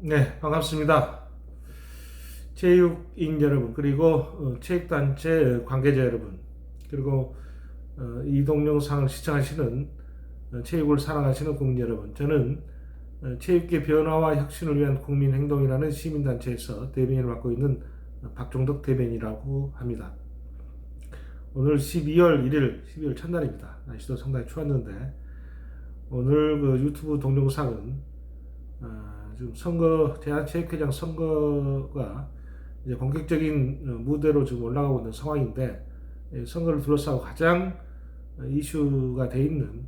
네, 반갑습니다. 체육인 여러분, 그리고 체육단체 관계자 여러분, 그리고 이 동영상을 시청하시는 체육을 사랑하시는 국민 여러분, 저는 체육계 변화와 혁신을 위한 국민행동이라는 시민단체에서 대변인을 맡고 있는 박종덕 대변인이라고 합니다. 오늘 12월 1일, 12월 첫날입니다. 날씨도 상당히 추웠는데 오늘 그 유튜브 동영상은 지금 선거, 대한체육회장 선거가 이제 본격적인 무대로 지금 올라가고 있는 상황인데, 선거를 둘러싸고 가장 이슈가 돼 있는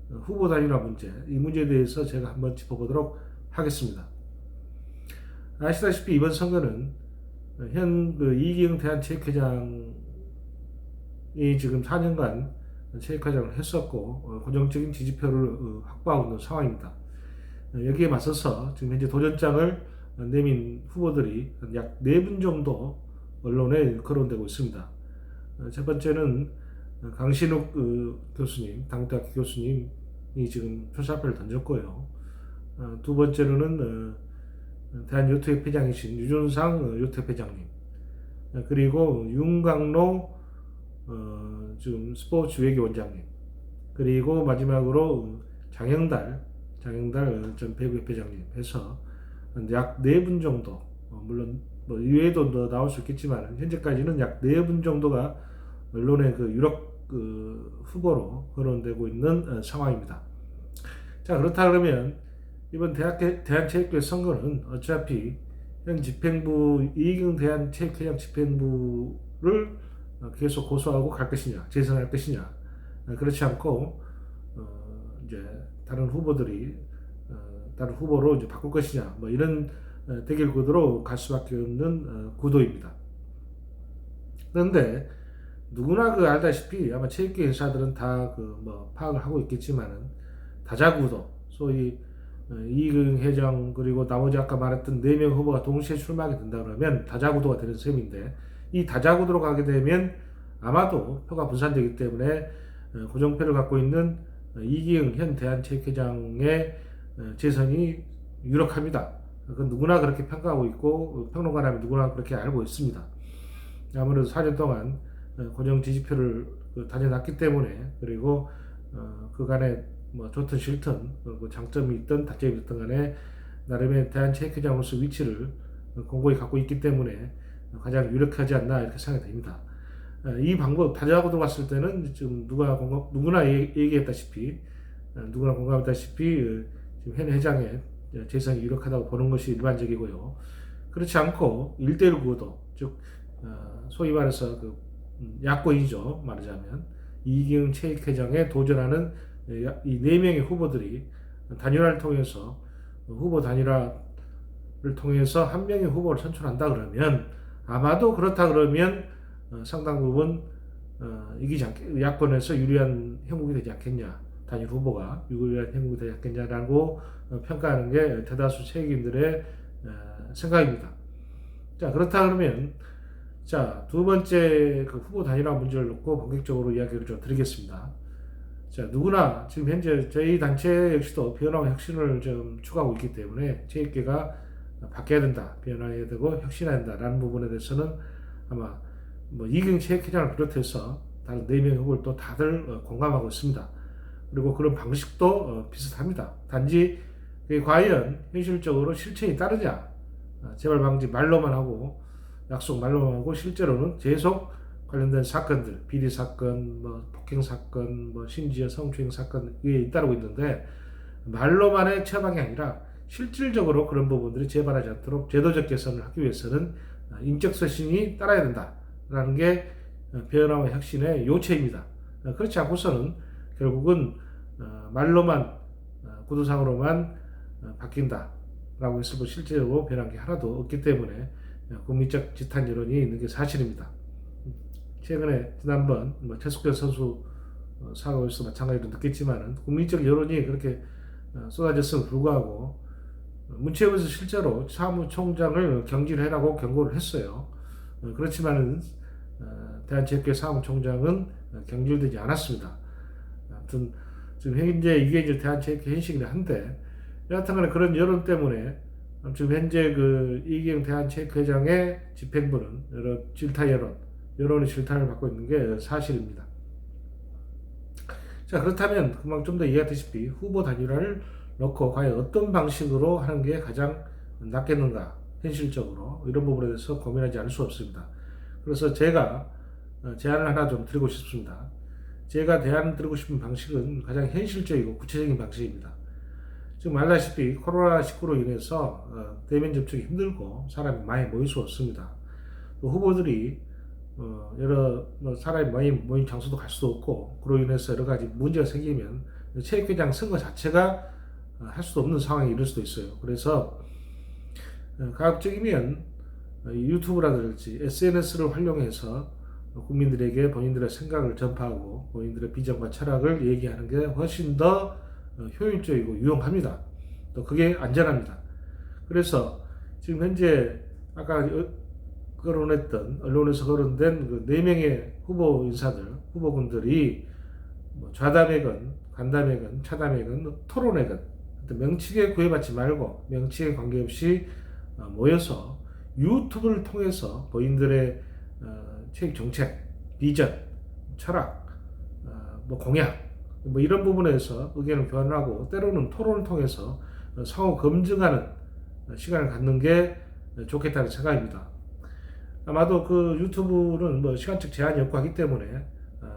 후보 단일화 문제, 이 문제에 대해서 제가 한번 짚어보도록 하겠습니다. 아시다시피 이번 선거는 현 이기영 대한체육회장이 지금 4년간 체육회장을 했었고 고정적인 지지표를 확보하고 있는 상황입니다. 여기에 맞서서 지금 현재 도전장을 내민 후보들이 약 4분 정도 언론에 거론되고 있습니다. 첫 번째는 강신욱 교수님, 당대학교 교수님이 지금 출사표를 던졌고요. 두 번째로는 대한요트협회장이신 유준상 요트협회장님, 그리고 윤강로 지금 스포츠 외교원장님, 그리고 마지막으로 장영달 전 배구협회장님 해서 약 4분 정도, 물론 뭐 이외에도 더 나올 수 있겠지만 현재까지는 약 4분 정도가 언론의 그 유력 후보로 거론되고 있는 상황입니다. 자, 그렇다 그러면 이번 대한체육회 선거는 어차피 현 집행부 이기경 대한체육회장 집행부를 계속 고수하고 갈 것이냐, 재선할 것이냐, 그렇지 않고 이제 다른 후보들이 다른 후보로 이제 바꿀 것이냐, 뭐 이런 대결 구도로 갈 수밖에 없는 구도입니다. 그런데 누구나 알다시피 아마 체육계 인사들은 다 파악을 하고 있겠지만은 다자구도, 소위 이기경 회장 그리고 나머지 아까 말했던 4명 후보가 동시에 출마하게 된다 그러면 다자구도가 되는 셈인데, 이 다자구도로 가게 되면 아마도 표가 분산되기 때문에 고정표를 갖고 있는 이기영 현 대한체육회장의 재선이 유력합니다. 그건 누구나 그렇게 평가하고 있고 평론가라면 누구나 그렇게 알고 있습니다. 아무래도 4년 동안 고정 지지표를 다져놨기 때문에, 그리고 그간에 뭐 좋든 싫든 장점이 있든 단점이 있든 간에 나름의 대한체육회장으로서 위치를 공고히 갖고 있기 때문에 가장 유력하지 않나 이렇게 생각이 됩니다. 이 방법 다자고 들어갔을 때는 지금 누구나 얘기했다시피 누구나 공감했다시피 지금 현 회장의 재선이 유력하다고 보는 것이 일반적이고요. 그렇지 않고 1대1 구도, 즉 소위 말해서 야권이죠. 말하자면 이기영 체육회장에 도전하는 이 4명의 후보들이 단일화를 통해서 후보 단일화를 통해서 한 명의 후보를 선출한다 그러면, 아마도 그렇다 그러면 상당 부분 이기지 않겠, 야권에서 유리한 형국이 되지 않겠냐, 단일 후보가 유리한 형국이 되지 않겠냐라고 평가하는 게 대다수 체육인들의 생각입니다. 자, 그렇다 그러면 두 번째 후보 단일화 문제를 놓고 본격적으로 이야기를 좀 드리겠습니다. 자, 누구나 지금 현재 저희 단체 역시도 변화와 혁신을 좀 추구하고 있기 때문에 체육계가 바뀌어야 된다, 변화해야 되고 혁신해야 된다라는 부분에 대해서는 아마 이기영 체육회장을 비롯해서 다른 4명의 후보를 또 다들 공감하고 있습니다. 그리고 그런 방식도 비슷합니다. 단지 과연 현실적으로 실천이 따르냐, 재발 방지 말로만 하고 약속 말로만 하고 실제로는 계속 관련된 사건들, 비리 사건, 폭행 사건, 심지어 성추행 사건 위에 잇따르고 있는데, 말로만의 처방이 아니라 실질적으로 그런 부분들이 재발하지 않도록 제도적 개선을 하기 위해서는 인적 쇄신이 따라야 된다라는 게 변화와 혁신의 요체입니다. 그렇지 않고서는 결국은 말로만 구두상으로만 바뀐다라고 했을 뿐 실제로 변한 게 하나도 없기 때문에 국민적 지탄 여론이 있는 게 사실입니다. 최근에 지난번 최숙현 선수 사고에서 마찬가지로 느꼈지만은 국민적 여론이 그렇게 쏟아졌음을 불구하고 문체부에서 실제로 사무총장을 경질해라고 경고를 했어요. 그렇지만은 대한체육회 사무총장은 경질되지 않았습니다. 아무튼 지금 현재 이게 이제 대한체육회 현실이긴 한데, 여하튼간에 그런 여론 때문에 지금 현재 그 이기영 대한체육회장의 집행부는 여러 질타 여론의 질타를 받고 있는 게 사실입니다. 자, 그렇다면 금방 좀 더 이해하다시피 후보 단일화를 넣고 과연 어떤 방식으로 하는 게 가장 낫겠는가, 현실적으로 이런 부분에 대해서 고민하지 않을 수 없습니다. 그래서 제가 제안을 하나 좀 드리고 싶습니다. 제가 제안 드리고 싶은 방식은 가장 현실적이고 구체적인 방식입니다. 지금 알다시피 코로나19로 인해서 대면 접촉이 힘들고 사람이 많이 모일 수 없습니다. 또 후보들이 여러 사람이 모인 장소도 갈 수도 없고, 그로 인해서 여러 가지 문제가 생기면 체육회장 선거 자체가 할 수도 없는 상황이 이를 수도 있어요. 그래서 가급적이면 유튜브라든지 SNS를 활용해서 국민들에게 본인들의 생각을 전파하고 본인들의 비전과 철학을 얘기하는 게 훨씬 더 효율적이고 유용합니다. 또 그게 안전합니다. 그래서 지금 현재 아까 거론했던, 언론에서 거론된 그 4명의 후보 인사들, 후보군들이 뭐 좌담회건, 간담회건, 차담회건, 토론회건, 명칭에 구애받지 말고 명칭에 관계없이 모여서 유튜브를 통해서 본인들의 체육 정책, 비전, 철학, 뭐 공약, 뭐 이런 부분에서 의견을 교환하고 때로는 토론을 통해서 상호 검증하는 시간을 갖는 게 좋겠다는 생각입니다. 아마도 그 유튜브는 뭐 시간적 제한이 없고 하기 때문에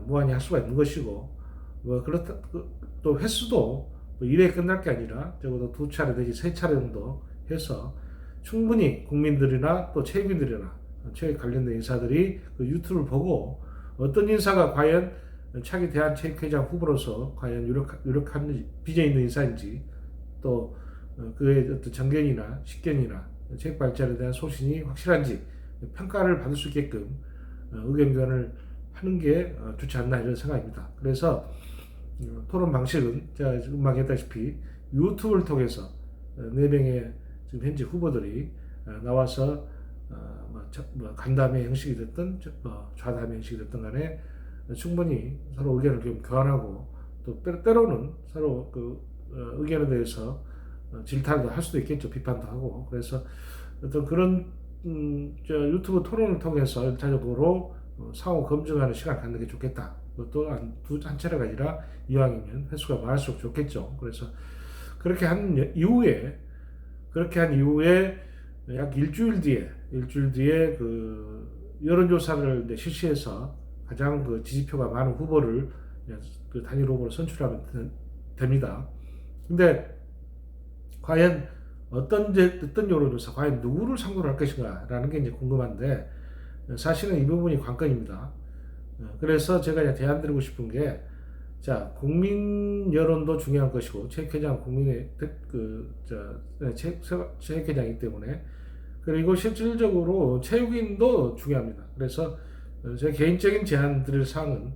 무한히 할 수가 있는 것이고, 뭐 그렇다 또 횟수도 뭐 1회 끝날 게 아니라 적어도 2차례 내지 3차례 정도 해서 충분히 국민들이나 또 체육인들이나 체육 관련된 인사들이 그 유튜브를 보고 어떤 인사가 과연 차기 대한체육회장 후보로서 과연 유력한 비전 있는 인사인지, 또 그의 어떤 정견이나 식견이나 체육 발전에 대한 소신이 확실한지 평가를 받을 수 있게끔 의견 교환을 하는 게 좋지 않나 이런 생각입니다. 그래서 토론 방식은 제가 지금 말했다시피 유튜브를 통해서 4명의 지금 현재 후보들이 나와서 간담회 형식이 됐든 좌담회 형식이 됐든 간에 충분히 서로 의견을 좀 교환하고, 또 때로는 서로 그 의견에 대해서 질타도 할 수도 있겠죠. 비판도 하고. 그래서 어떤 그런 유튜브 토론을 통해서 일차적으로 상호 검증하는 시간을 갖는 게 좋겠다. 그것도 한 차례가 아니라 이왕이면 횟수가 많을수록 좋겠죠. 그래서 그렇게 한 이후에 약 일주일 뒤에 그 여론조사를 실시해서 가장 그 지지표가 많은 후보를 그 단일 후보로 선출하면 됩니다. 근데 과연 어떤 여론조사, 과연 누구를 상대로 할 것인가라는 게 이제 궁금한데, 사실은 이 부분이 관건입니다. 그래서 제가 제안 드리고 싶은 게, 자, 국민 여론도 중요한 것이고, 체육회장 국민의 체육회장이기 때문에, 그리고 실질적으로 체육인도 중요합니다. 그래서 제 개인적인 제안 드릴 사항은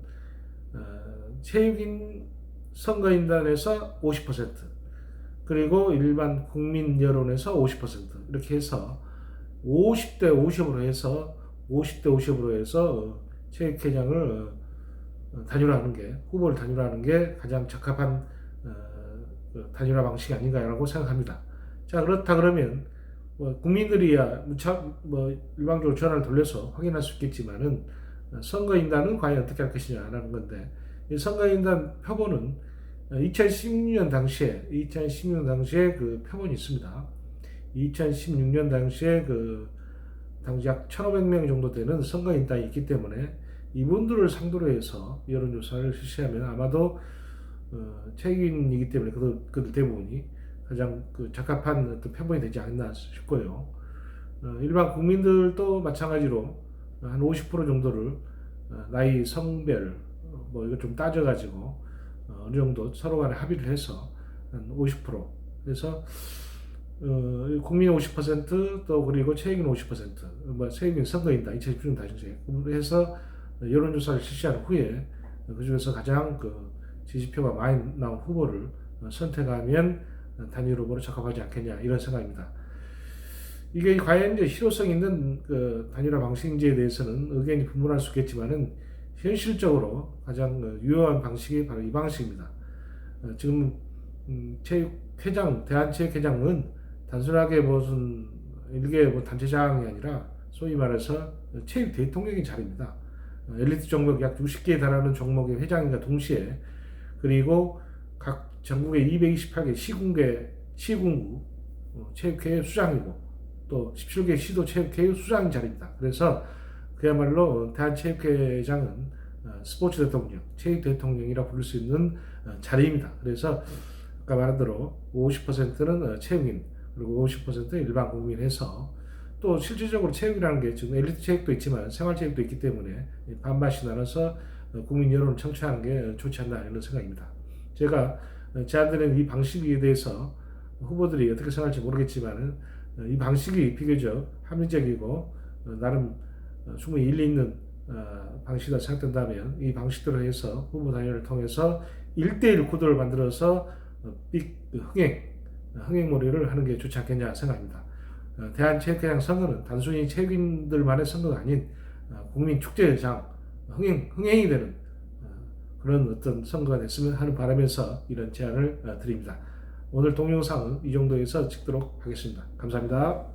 체육인 선거인단에서 50%, 그리고 일반 국민 여론에서 50% 이렇게 해서 50대 50으로 해서 체육회장을 후보를 단일화하는 게 가장 적합한 단일화 방식이 아닌가라고 생각합니다. 자, 그렇다 그러면 국민들이야 일방적으로 전화를 돌려서 확인할 수 있겠지만은 선거인단은 과연 어떻게 할 것이냐라는 건데, 이 선거인단 표본은 2016년 당시에 그 표본이 있습니다. 2016년 당시에 그 당시 약 1,500명 정도 되는 선거인단이 있기 때문에 이분들을 상대로 해서 여론조사를 실시하면 아마도 체육인이기 때문에 그들 대부분이 가장 적합한 어떤 표본이 되지 않나 싶고요. 일반 국민들도 마찬가지로 한 50% 정도를 나이, 성별 이거 좀 따져가지고 어느 정도 서로 간에 합의를 해서 한 50% 그래서 국민 50%또 그리고 체육인 50% 체육인 선거인단 2016년 당시에 해서 여론조사를 실시한 후에 그 중에서 가장 지지표가 많이 나온 후보를 선택하면 단일 후보로 적합하지 않겠냐 이런 생각입니다. 이게 과연 이제 실효성 있는 단일화 방식인지에 대해서는 의견이 분분할 수 있겠지만은 현실적으로 가장 유효한 방식이 바로 이 방식입니다. 지금 대한체육회장은 단순하게 무슨 일개 뭐 단체장이 아니라 소위 말해서 체육 대통령의 자리입니다. 엘리트 종목 약 60개에 달하는 종목의 회장과 동시에 그리고 각 전국의 228개 시군구 체육회 수장이고 또 17개 시도 체육회 수장인 자리입니다. 그래서 그야말로 대한체육회장은 스포츠 대통령, 체육 대통령이라 부를 수 있는 자리입니다. 그래서 아까 말한 대로 50%는 체육인 그리고 50%는 일반 국민 해서 또 실질적으로 체육이라는 게 지금 엘리트 체육도 있지만 생활체육도 있기 때문에 반반씩 나눠서 국민 여론을 청취하는 게 좋지 않나 이런 생각입니다. 제가 제안드린 이 방식에 대해서 후보들이 어떻게 생각할지 모르겠지만 이 방식이 비교적 합리적이고 나름 충분히 일리 있는 방식이라 생각된다면 이 방식대로 해서 후보 단일화를 통해서 1대1 구도를 만들어서 흥행몰이를 하는 게 좋지 않겠냐 생각합니다. 대한체육회장 선거는 단순히 체육인들만의 선거가 아닌 국민 축제장 흥행이 되는 그런 어떤 선거가 됐으면 하는 바람에서 이런 제안을 드립니다. 오늘 동영상은 이 정도에서 찍도록 하겠습니다. 감사합니다.